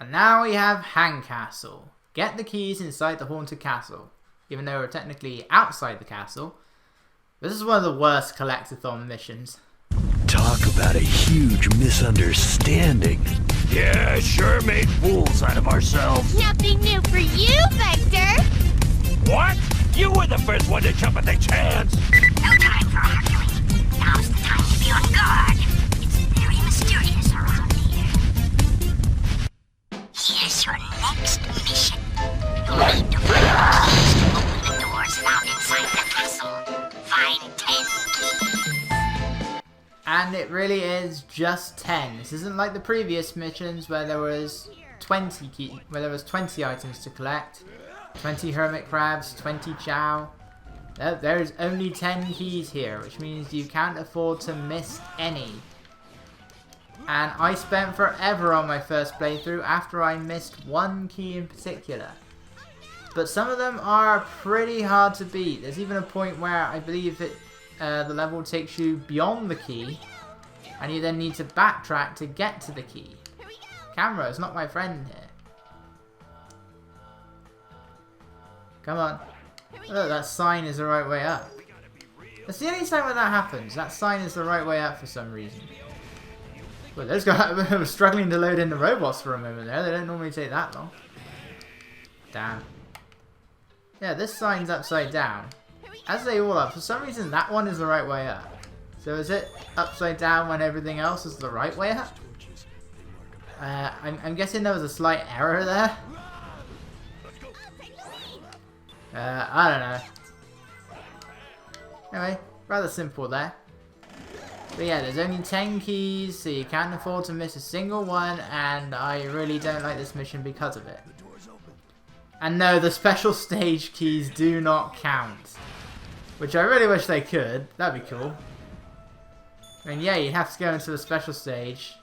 And now we have Hang Castle. Get the keys inside the haunted castle. Even though we're technically outside the castle. This is one of the worst collectathon missions. Talk about a huge misunderstanding. Yeah, sure made fools out of ourselves. Nothing new for you, Vector. What? You were the first one to jump at the chance. No time for arguing. Now's the time to be on guard. It's very mysterious around here. Here's your next mission. You'll need to find the keys to open the doors found inside the castle. Find 10 keys. And it really is just 10. This isn't like the previous missions where there was 20 items to collect. 20 hermit crabs, 20 chow. There's only 10 keys here, which means you can't afford to miss any. And I spent forever on my first playthrough after I missed one key in particular. But some of them are pretty hard to beat. There's even a point where I believe the level takes you beyond the key, and you then need to backtrack to get to the key. Camera is not my friend here. Come on. Look, that sign is the right way up. That's the only time when that happens. That sign is the right way up for some reason. Well, those guys were struggling to load in the robots for a moment there. They don't normally take that long. Damn. Yeah, this sign's upside down. As they all are. For some reason, that one is the right way up. So is it upside down when everything else is the right way up? I'm guessing there was a slight error there. I don't know. Anyway, rather simple there. But yeah, there's only 10 keys, so you can't afford to miss a single one, and I really don't like this mission because of it. And no, the special stage keys do not count. Which I really wish they could. That'd be cool. I mean, yeah, you'd have to go into a special stage,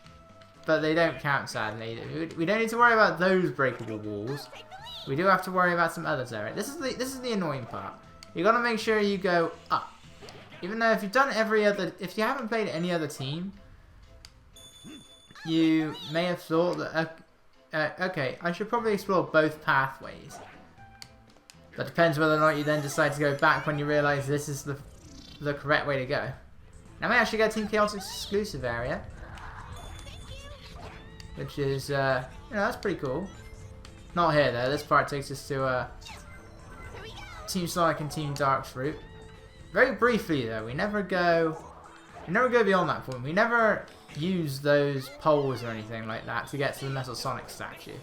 but they don't count, sadly. We don't need to worry about those breakable walls. We do have to worry about some others there. This is the annoying part. You got to make sure you go up. Even though if you've done if you haven't played any other team, you may have thought that okay, I should probably explore both pathways. That depends whether or not you then decide to go back when you realise this is the correct way to go. Now we actually get Team Chaotix exclusive area, which is you know, that's pretty cool. Not here though. This part takes us to Team Sonic and Team Dark's route. Very briefly though, we never go beyond that point. We never use those poles or anything like that to get to the Metal Sonic statue.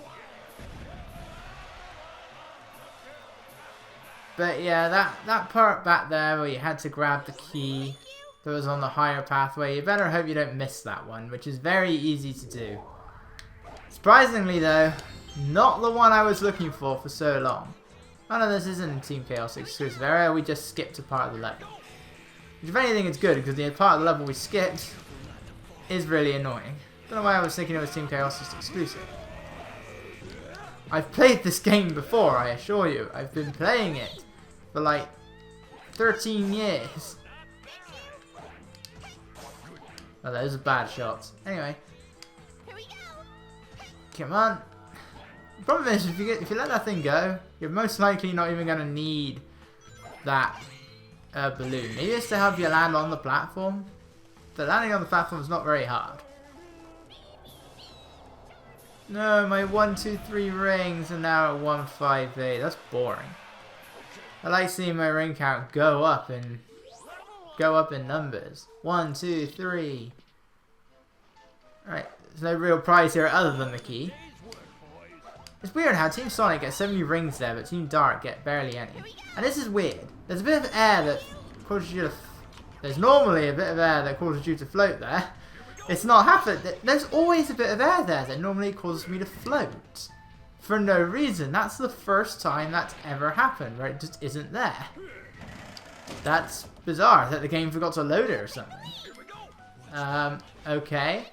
But yeah, that part back there where you had to grab the key that was on the higher pathway, you better hope you don't miss that one, which is very easy to do. Surprisingly though, not the one I was looking for so long. Oh no, this isn't Team Chaos exclusive area, we just skipped a part of the level. Which if anything is good, because the part of the level we skipped is really annoying. Don't know why I was thinking it was Team Chaos exclusive. I've played this game before, I assure you. I've been playing it for like 13 years. Oh, those are bad shots. Anyway. Come on. The problem is, if you let that thing go, you're most likely not even going to need that balloon. Maybe it's to help you land on the platform. But landing on the platform is not very hard. No, my 1, 2, 3 rings are now at 1, 5, 8. That's boring. I like seeing my ring count go up in numbers. 1, 2, 3. Alright, there's no real prize here other than the key. It's weird how Team Sonic gets so many rings there, but Team Dark get barely any. And this is weird. There's a bit of air that causes you to... There's normally a bit of air that causes you to float there. It's not happened. There's always a bit of air there that normally causes me to float. For no reason. That's the first time that's ever happened, where it just isn't there. That's bizarre, that the game forgot to load it or something. Okay.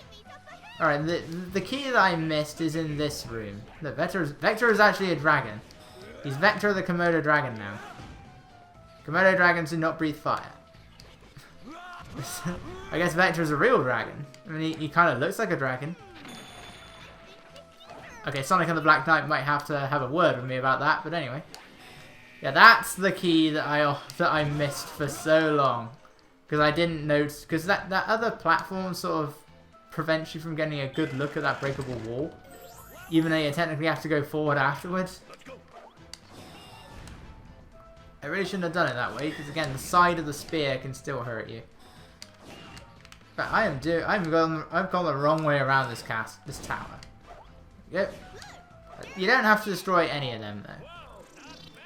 Alright, the key that I missed is in this room. Look, Vector is actually a dragon. He's Vector the Komodo dragon now. Komodo dragons do not breathe fire. I guess Vector is a real dragon. I mean, he kind of looks like a dragon. Okay, Sonic and the Black Knight might have to have a word with me about that, but anyway. Yeah, that's the key that I missed for so long. Because I didn't notice, because that other platform sort of prevents you from getting a good look at that breakable wall. Even though you technically have to go forward afterwards. I really shouldn't have done it that way, because again, the side of the spear can still hurt you. But I've gone the wrong way around this tower. Yep. You don't have to destroy any of them though.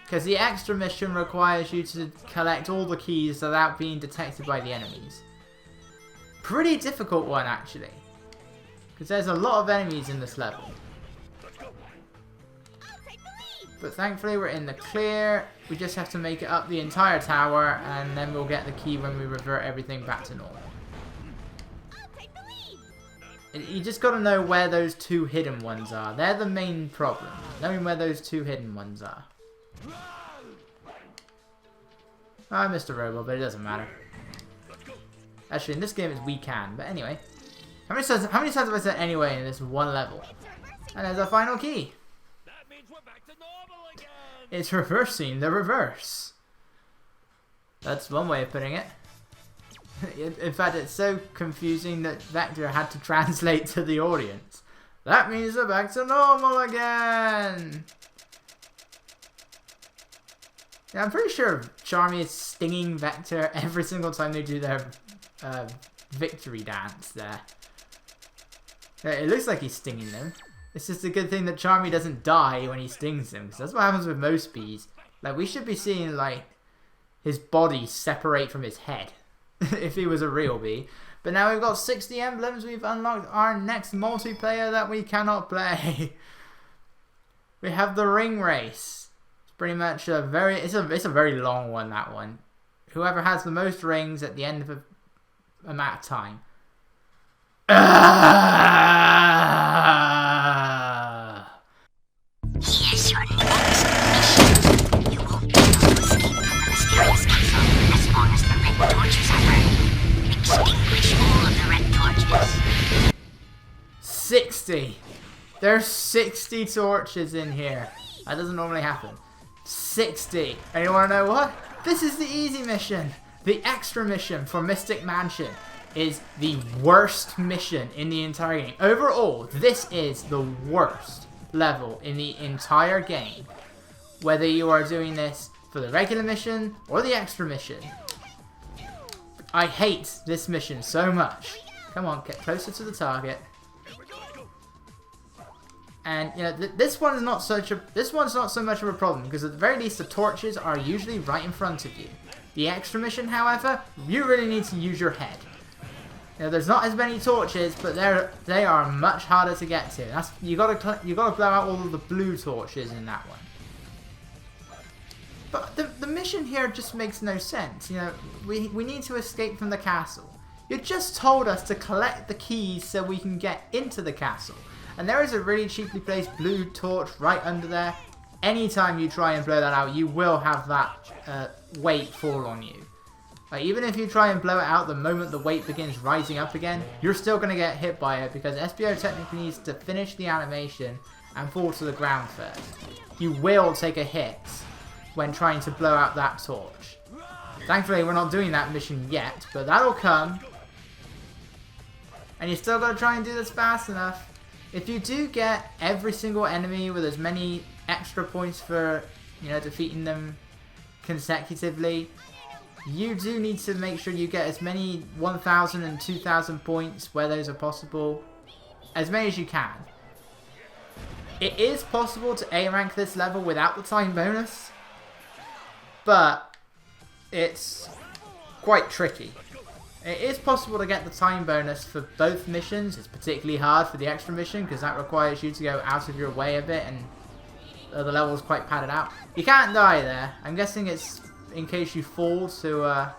Because the extra mission requires you to collect all the keys without being detected by the enemies. Pretty difficult one actually. Because there's a lot of enemies in this level. But thankfully we're in the clear. We just have to make it up the entire tower and then we'll get the key when we revert everything back to normal. You just gotta know where those two hidden ones are. They're the main problem. Knowing where those two hidden ones are. I missed a robot, but it doesn't matter. Actually, in this game we can. But anyway. How many times have I said anyway in this one level? And there's our final key. That means we're back to normal again. It's reversing the reverse. That's one way of putting it. In fact, it's so confusing that Vector had to translate to the audience. That means we're back to normal again! Yeah, I'm pretty sure Charmy is stinging Vector every single time they do their victory dance there. Yeah, it looks like he's stinging them. It's just a good thing that Charmy doesn't die when he stings them, because that's what happens with most bees. Like, we should be seeing, like, his body separate from his head. If he was a real bee. But now we've got 60 emblems, we've unlocked our next multiplayer that we cannot play. We have the ring race. It's pretty much a very, it's a very long one, that one. Whoever has the most rings at the end of a amount of time. Here's your next mission. You won't be able to escape from the mysterious castle as long as the red torches are burning. Extinguish all of the red torches. 60! There's 60 torches in here. That doesn't normally happen. 60! And you wanna know what? This is the easy mission. The extra mission for Mystic Mansion is the worst mission in the entire game. Overall, this is the worst level in the entire game. Whether you are doing this for the regular mission or the extra mission. I hate this mission so much. Come on, get closer to the target. And you know, this one's not so much of a problem because at the very least the torches are usually right in front of you. The extra mission, however, you really need to use your head. You know, there's not as many torches, but they are much harder to get to. You gotta blow out all of the blue torches in that one. But the mission here just makes no sense. You know, we need to escape from the castle. You just told us to collect the keys so we can get into the castle. And there is a really cheaply placed blue torch right under there. Anytime you try and blow that out, you will have that weight fall on you. Like, even if you try and blow it out the moment the weight begins rising up again, you're still going to get hit by it because SBO technically needs to finish the animation and fall to the ground first. You will take a hit when trying to blow out that torch. Thankfully, we're not doing that mission yet, but that'll come. And you still got to try and do this fast enough. If you do get every single enemy with as many extra points for, you know, defeating them consecutively, you do need to make sure you get as many 1,000 and 2,000 points where those are possible. As many as you can. It is possible to A rank this level without the time bonus, but it's quite tricky. It is possible to get the time bonus for both missions. It's particularly hard for the extra mission because that requires you to go out of your way a bit and the level is quite padded out. You can't die there. I'm guessing it's in case you fall to so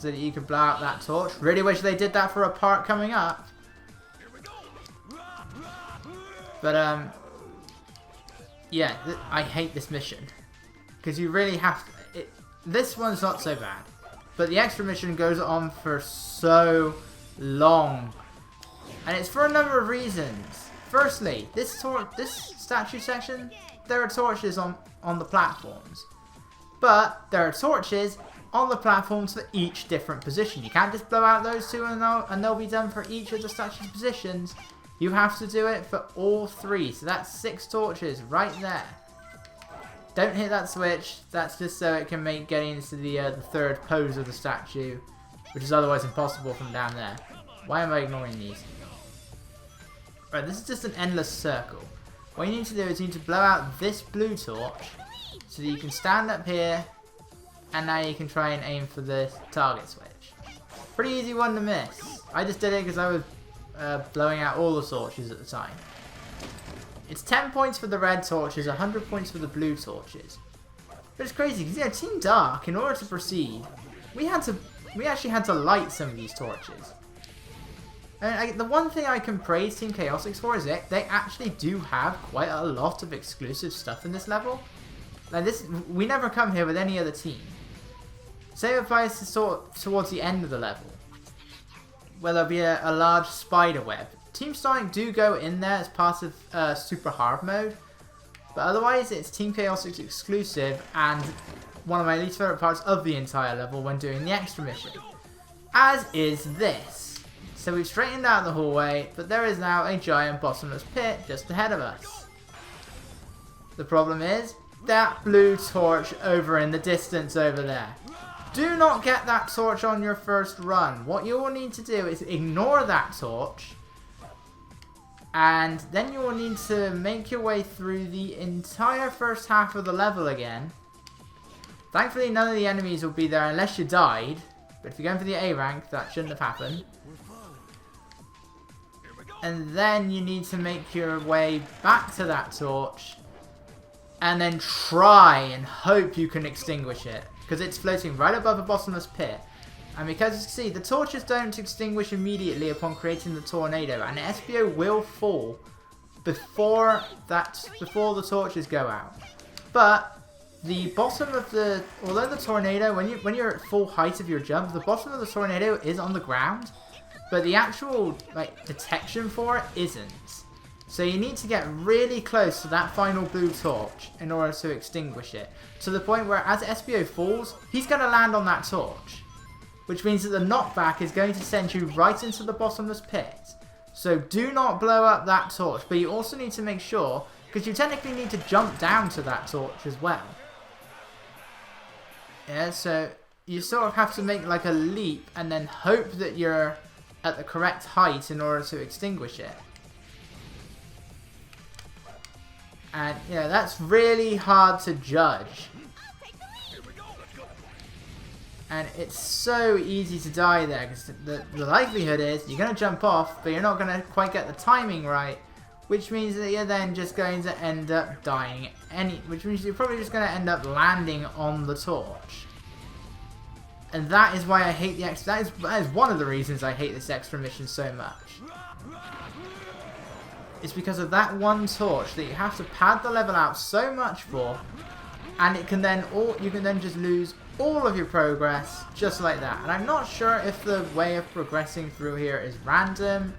that you can blow out that torch. Really wish they did that for a part coming up. But yeah, I hate this mission because you really have to. This one's not so bad. But the extra mission goes on for so long. And it's for a number of reasons. Firstly, this statue section, there are torches on the platforms. But there are torches on the platforms for each different position. You can't just blow out those two and they'll be done for each of the statue's positions. You have to do it for all 3. So that's 6 torches right there. Don't hit that switch. That's just so it can make getting into the 3rd pose of the statue, which is otherwise impossible from down there. Why am I ignoring these? Right, this is just an endless circle. What you need to do is you need to blow out this blue torch so that you can stand up here, and now you can try and aim for the target switch. Pretty easy one to miss. I just did it because I was blowing out all the torches at the time. It's 10 points for the red torches, 100 points for the blue torches. But it's crazy because, you know, Team Dark, in order to proceed, we actually had to light some of these torches. And the one thing I can praise Team Chaotix for is they actually do have quite a lot of exclusive stuff in this level. Like we never come here with any other team. Same applies to towards the end of the level, where there'll be a large spider web. Team Sonic do go in there as part of super hard mode, but otherwise it's Team Chaotix exclusive and one of my least favorite parts of the entire level when doing the extra mission, as is this. So we've straightened out the hallway, but there is now a giant bottomless pit just ahead of us. The problem is that blue torch over in the distance over there. Do not get that torch on your first run. What you will need to do is ignore that torch, and then you will need to make your way through the entire first half of the level again. Thankfully none of the enemies will be there unless you died, but if you're going for the A rank that shouldn't have happened. And then you need to make your way back to that torch and then try and hope you can extinguish it, because it's floating right above a bottomless pit. And because you can see, the torches don't extinguish immediately upon creating the tornado, and the SBO will fall before the torches go out. But the bottom of although the tornado, when you're at full height of your jump, the bottom of the tornado is on the ground, but the actual detection for it isn't. So you need to get really close to that final blue torch in order to extinguish it, to the point where as SBO falls, he's going to land on that torch. Which means that the knockback is going to send you right into the bottomless pit. So do not blow up that torch, but you also need to make sure, because you technically need to jump down to that torch as well. Yeah, so you sort of have to make like a leap and then hope that you're at the correct height in order to extinguish it. And, you know, that's really hard to judge. And it's so easy to die there, because the likelihood is you're going to jump off, but you're not going to quite get the timing right, which means that you're then just going to end up dying. Which means you're probably just going to end up landing on the torch. And that is why I hate the extra. That is one of the reasons I hate this extra mission so much. It's because of that one torch that you have to pad the level out so much for, and you can then just lose all of your progress just like that. And I'm not sure if the way of progressing through here is random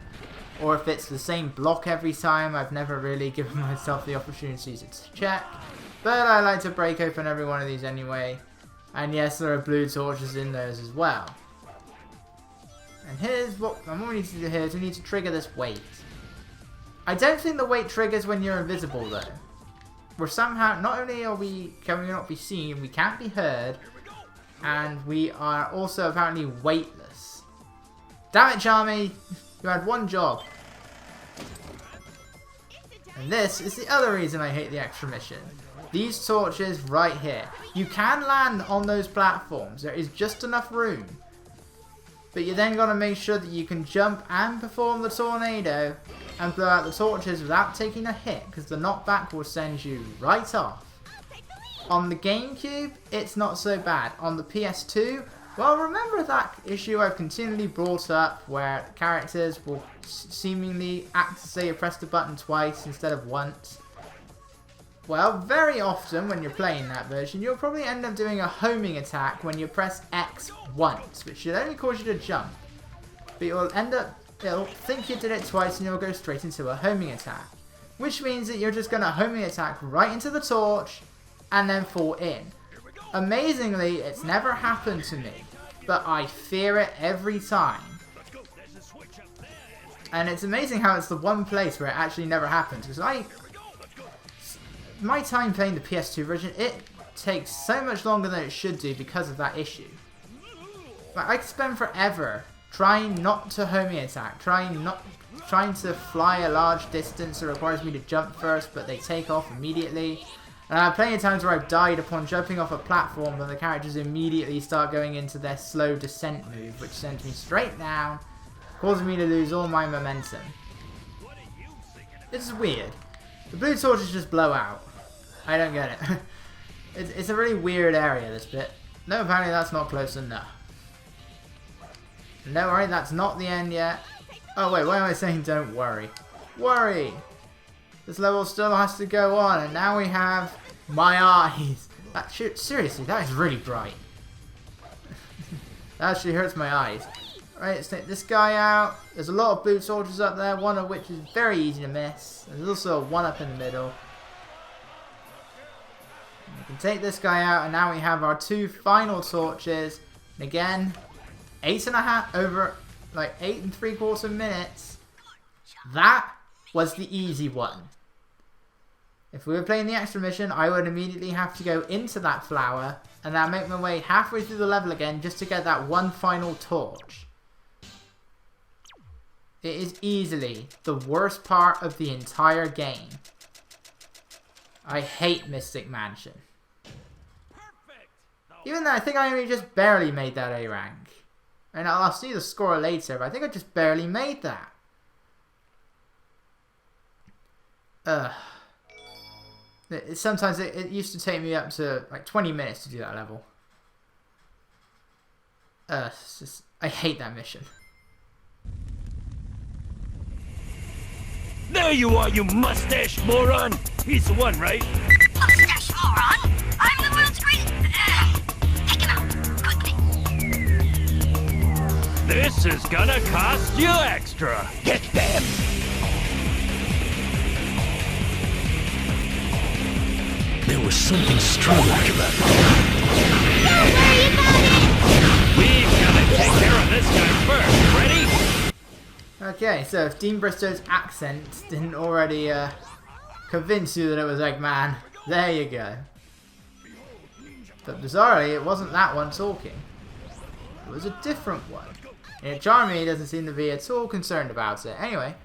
or if it's the same block every time. I've never really given myself the opportunity to check, but I like to break open every one of these anyway. And yes, there are blue torches in those as well. And here's what we need to do here is we need to trigger this weight. I don't think the weight triggers when you're invisible though. We're somehow, not only can we not be seen, we can't be heard, and we are also apparently weightless. Damn it, Charmy! You had one job. And this is the other reason I hate the extra mission. These torches right here. You can land on those platforms. There is just enough room. But you then got to make sure that you can jump and perform the tornado and blow out the torches without taking a hit, because the knockback will send you right off. On the GameCube, it's not so bad. On the PS2, well, remember that issue I've continually brought up where characters will seemingly act as though you pressed the button twice instead of once? Well, very often when you're playing that version, you'll probably end up doing a homing attack when you press X once, which should only cause you to jump. But you'll end up it'll think you did it twice and you'll go straight into a homing attack. Which means that you're just going to homing attack right into the torch and then fall in. Amazingly, it's never happened to me, but I fear it every time. And it's amazing how it's the one place where it actually never happens. Because my time playing the PS2 version, it takes so much longer than it should do because of that issue. Like, I could spend forever trying not to homing attack, trying to fly a large distance that requires me to jump first, but they take off immediately. And I have plenty of times where I've died upon jumping off a platform and the characters immediately start going into their slow descent move, which sends me straight down, causing me to lose all my momentum. This is weird. The blue torches just blow out. I don't get it. It's a really weird area, this bit. No, apparently that's not close enough. Don't worry, that's not the end yet. Oh wait, why am I saying don't worry? Worry! This level still has to go on, and now we have my eyes. Seriously, that is really bright. That actually hurts my eyes. Right, let's take this guy out. There's a lot of blue soldiers up there, one of which is very easy to miss. There's also one up in the middle. We can take this guy out, and now we have our two final torches. And again, 8 and 3/4 minutes. That was the easy one. If we were playing the extra mission, I would immediately have to go into that flower and then make my way halfway through the level again just to get that one final torch. It is easily the worst part of the entire game. I hate Mystic Mansion. Even though I think I only just barely made that A rank. And I'll see the score later, but I think I just barely made that. Sometimes it used to take me up to like 20 minutes to do that level. It's just, I hate that mission. There you are, you mustache moron! He's the one, right? Mustache moron! I'm the world's greatest... Take him out, quickly. This is gonna cost you extra! Get them! There was something strange about it. Don't worry about it! We've gotta take care of this guy first, ready? Okay, so if Dean Bristow's accent didn't already convince you that it was Eggman, there you go. But bizarrely, it wasn't that one talking. It was a different one. And Charmy doesn't seem to be at all concerned about it. Anyway.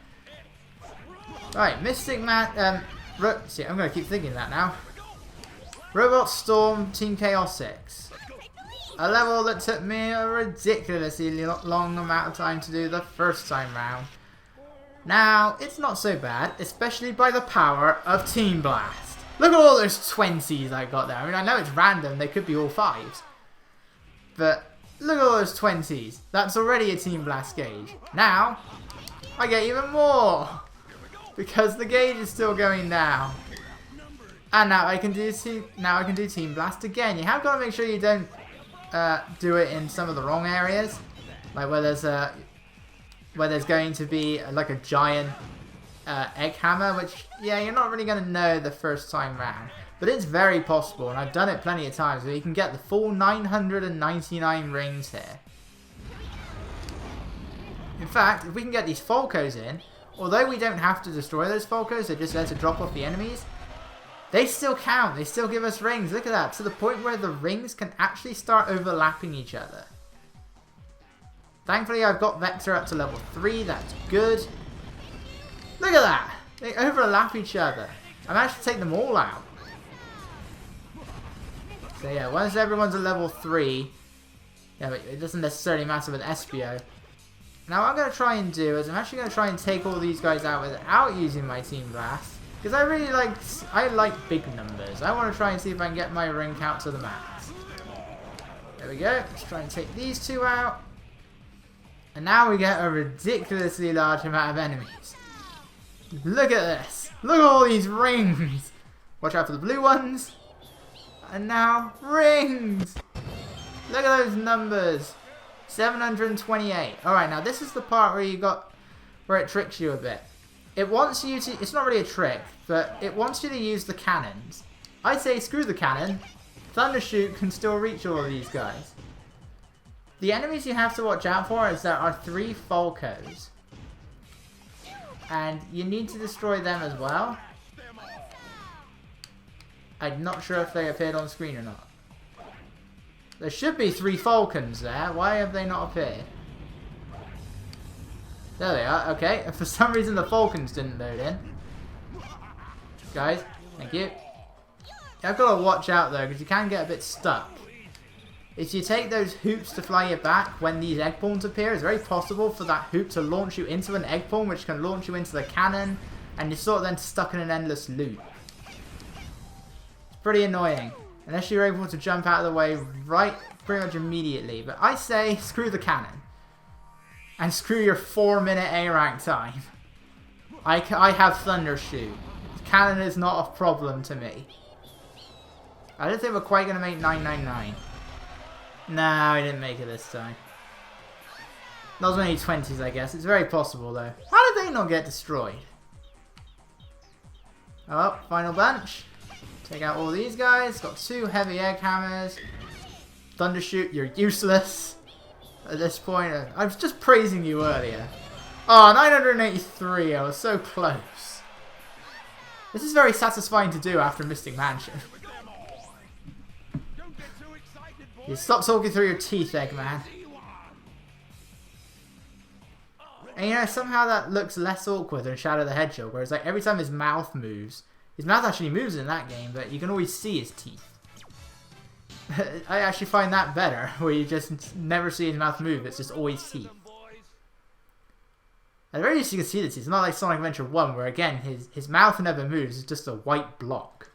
Right, Mystic Man... see, I'm going to keep thinking that now. Robot Storm Team Chaos 6. A level that took me a ridiculously long amount of time to do the first time round. Now, it's not so bad, especially by the power of Team Blast. Look at all those 20s I got there. I mean, I know it's random, they could be all 5s. But, look at all those 20s. That's already a Team Blast gauge. Now, I get even more. Because the gauge is still going down. And now I can do Team Blast again. You have got to make sure you don't do it in some of the wrong areas, like where there's going to be like a giant egg hammer, which you're not really going to know the first time round, but it's very possible, and I've done it plenty of times where you can get the full 999 rings here. In fact, if we can get these Falcos in, although we don't have to destroy those Falcos, they're just there to drop off the enemies. They still count. They still give us rings. Look at that. To the point where the rings can actually start overlapping each other. Thankfully, I've got Vector up to level 3. That's good. Look at that. They overlap each other. I managed to take them all out. So yeah, once everyone's at level 3... Yeah, but it doesn't necessarily matter with Espio. Now what I'm going to try and do is I'm actually going to try and take all these guys out without using my Team Blast. Because I like big numbers. I want to try and see if I can get my ring count to the max. There we go. Let's try and take these two out. And now we get a ridiculously large amount of enemies. Look at this. Look at all these rings. Watch out for the blue ones. And now rings. Look at those numbers. 728. Alright, now this is the part where you got where it tricks you a bit. It wants you to, it's not really a trick, but it wants you to use the cannons. I say screw the cannon. Thundershoot can still reach all of these guys. The enemies you have to watch out for is there are 3 Falcos. And you need to destroy them as well. I'm not sure if they appeared on screen or not. There should be 3 Falcons there. Why have they not appeared? There they are. Okay. For some reason the Falcons didn't load in. Guys, thank you. I've got to watch out though, because you can get a bit stuck. If you take those hoops to fly you back when these egg pawns appear, it's very possible for that hoop to launch you into an egg pawn, which can launch you into the cannon, and you're sort of then stuck in an endless loop. It's pretty annoying, unless you're able to jump out of the way right pretty much immediately. But I say screw the cannon, and screw your 4-minute A rank time. I have Thundershoot. Cannon is not a problem to me. I don't think we're quite going to make 999. No, I didn't make it this time. Not as many 20s, I guess. It's very possible, though. How did they not get destroyed? Oh, well, final bunch. Take out all these guys. Got 2 heavy egg hammers. Thundershoot, you're useless. At this point, I was just praising you earlier. Oh, 983. I was so close. This is very satisfying to do after Mystic Mansion. You stop talking through your teeth, Eggman. And you know, somehow that looks less awkward than Shadow the Hedgehog, whereas like every time his mouth moves, his mouth actually moves in that game, but you can always see his teeth. I actually find that better, where you just never see his mouth move, it's just always teeth. At the very least you can see the teeth. It's not like Sonic Adventure 1, where again, his mouth never moves, it's just a white block.